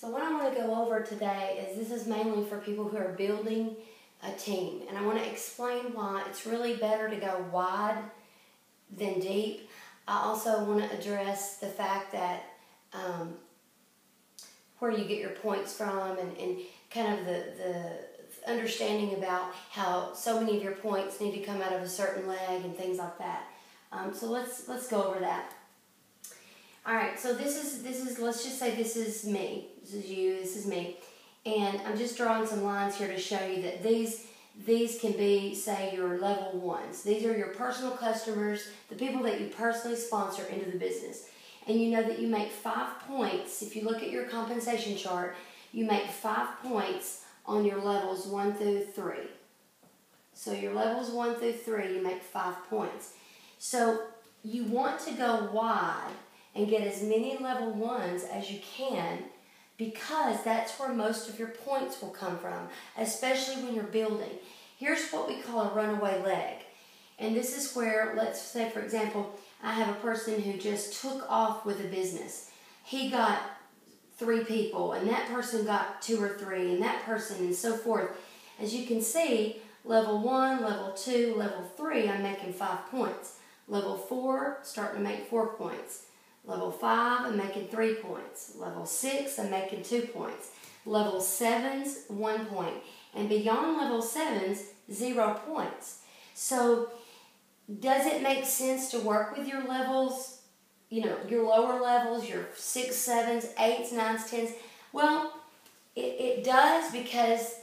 So what I want to go over today is this is mainly for people who are building a team. And I want to explain why it's really better to go wide than deep. I also want to address the fact that where you get your points from and kind of the understanding about how so many of your points need to come out of a certain leg and things like that. So let's go over that. All right, so this is let's just say this is me. This is you, this is me. And I'm just drawing some lines here to show you that these can be, say, your level ones. These are your personal customers, the people that you personally sponsor into the business. And you know that you make 5 points. If you look at your compensation chart, you make 5 points on your levels 1 through 3. So your levels 1 through 3, you make 5 points. So you want to go wide and get as many level 1s as you can, because that's where most of your points will come from, especially when you're building. Here's what we call a runaway leg. And this is where, let's say, for example, I have a person who just took off with a business. He got 3 people, and that person got 2 or 3, and that person, and so forth. As you can see, level 1, level 2, level 3, I'm making 5 points. Level 4, starting to make 4 points. Level 5, I'm making 3 points. Level 6, I'm making 2 points. Level 7's 1 point. And beyond level 7's, 0 points. So, does it make sense to work with your levels, you know, your lower levels, your 6s, 7s, 8s, 9s, 10s? Well, it does, because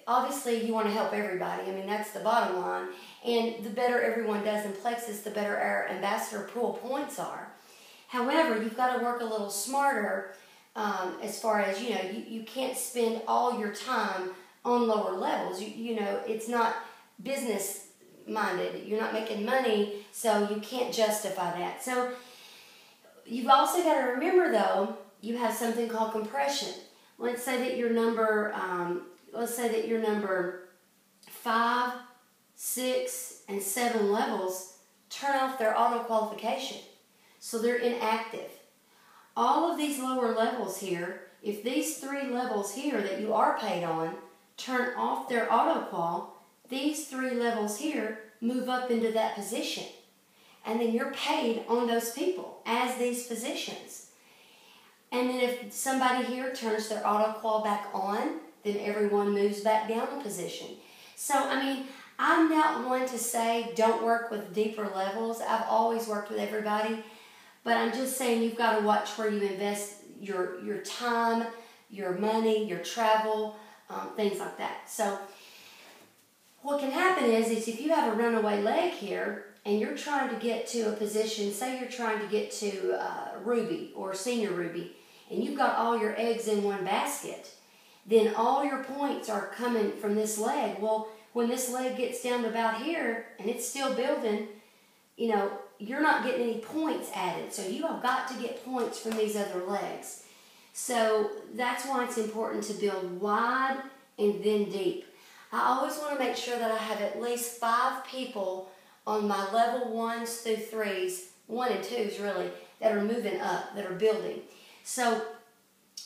obviously you want to help everybody. I mean, that's the bottom line. And the better everyone does in Plexus, the better our ambassador pool points are. However, you've got to work a little smarter as far as, you know, you can't spend all your time on lower levels. You know, it's not business minded. You're not making money, so you can't justify that. So you've also got to remember, though, you have something called compression. Let's say that your number, 5, 6, and 7 levels turn off their auto qualification. So they're inactive. All of these lower levels here, if these 3 levels here that you are paid on turn off their auto qual, these 3 levels here move up into that position. And then you're paid on those people as these positions. And then if somebody here turns their auto qual back on, then everyone moves back down a position. So, I mean, I'm not one to say don't work with deeper levels. I've always worked with everybody. But I'm just saying you've got to watch where you invest your time, your money, your travel, things like that. So what can happen is if you have a runaway leg here and you're trying to get to a position, say you're trying to get to Ruby or Senior Ruby, and you've got all your eggs in one basket, then all your points are coming from this leg. Well, when this leg gets down to about here and it's still building, you know, you're not getting any points added. So you have got to get points from these other legs. So that's why it's important to build wide and then deep. I always want to make sure that I have at least 5 people on my level 1s through 3s, 1 and 2s really, that are moving up, that are building. So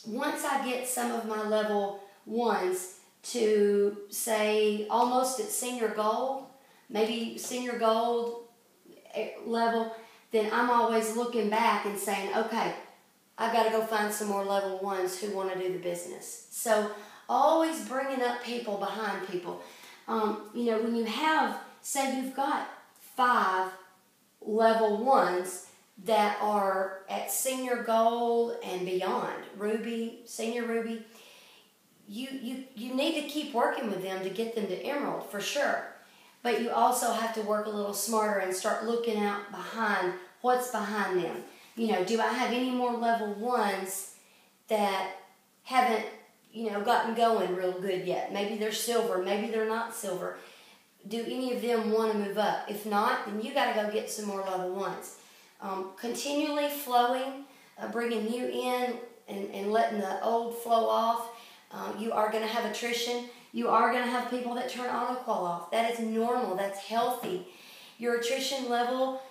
once I get some of my level 1s to, say, almost at senior gold, maybe senior gold level, then I'm always looking back and saying, okay, I've got to go find some more level 1s who want to do the business. So always bringing up people behind people. You know, when you have, say you've got 5 level 1s that are at senior gold and beyond, Ruby, senior Ruby, you need to keep working with them to get them to Emerald for sure. But you also have to work a little smarter and start looking out behind what's behind them. You know, do I have any more level 1s that haven't, you know, gotten going real good yet? Maybe they're silver, maybe they're not silver. Do any of them want to move up? If not, then you got to go get some more level 1s. Continually flowing, bringing new in and letting the old flow off. You are going to have attrition. You are going to have people that turn auto qual off. That is normal. That's healthy. Your attrition level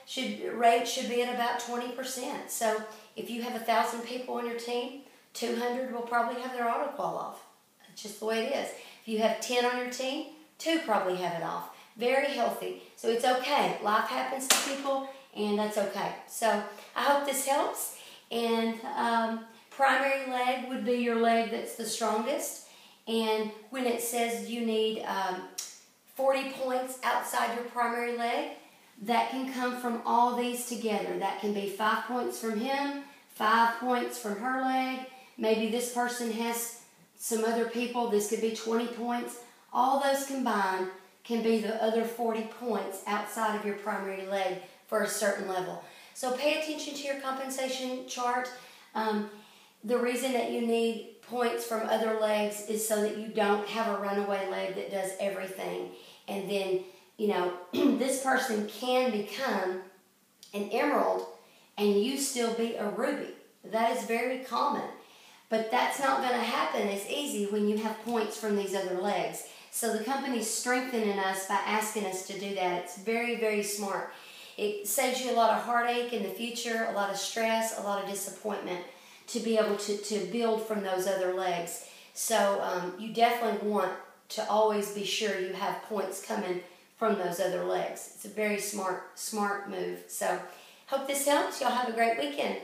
rate should be at about 20%. So if you have 1,000 people on your team, 200 will probably have their auto qual off. That's just the way it is. If you have 10 on your team, 2 probably have it off. Very healthy. So it's okay. Life happens to people, and that's okay. So I hope this helps. And primary leg would be your leg that's the strongest. And when it says you need 40 points outside your primary leg, that can come from all these together. That can be 5 points from him, 5 points from her leg. Maybe this person has some other people. This could be 20 points. All those combined can be the other 40 points outside of your primary leg for a certain level. So pay attention to your compensation chart. The reason that you need points from other legs is so that you don't have a runaway leg that does everything. And then, you know, this person can become an emerald and you still be a ruby. That is very common. But that's not going to happen as easy when you have points from these other legs. So the company's strengthening us by asking us to do that. It's very, very smart. It saves you a lot of heartache in the future, a lot of stress, a lot of disappointment to be able to build from those other legs. So you definitely want to always be sure you have points coming from those other legs. It's a very smart move. So hope this helps. Y'all have a great weekend.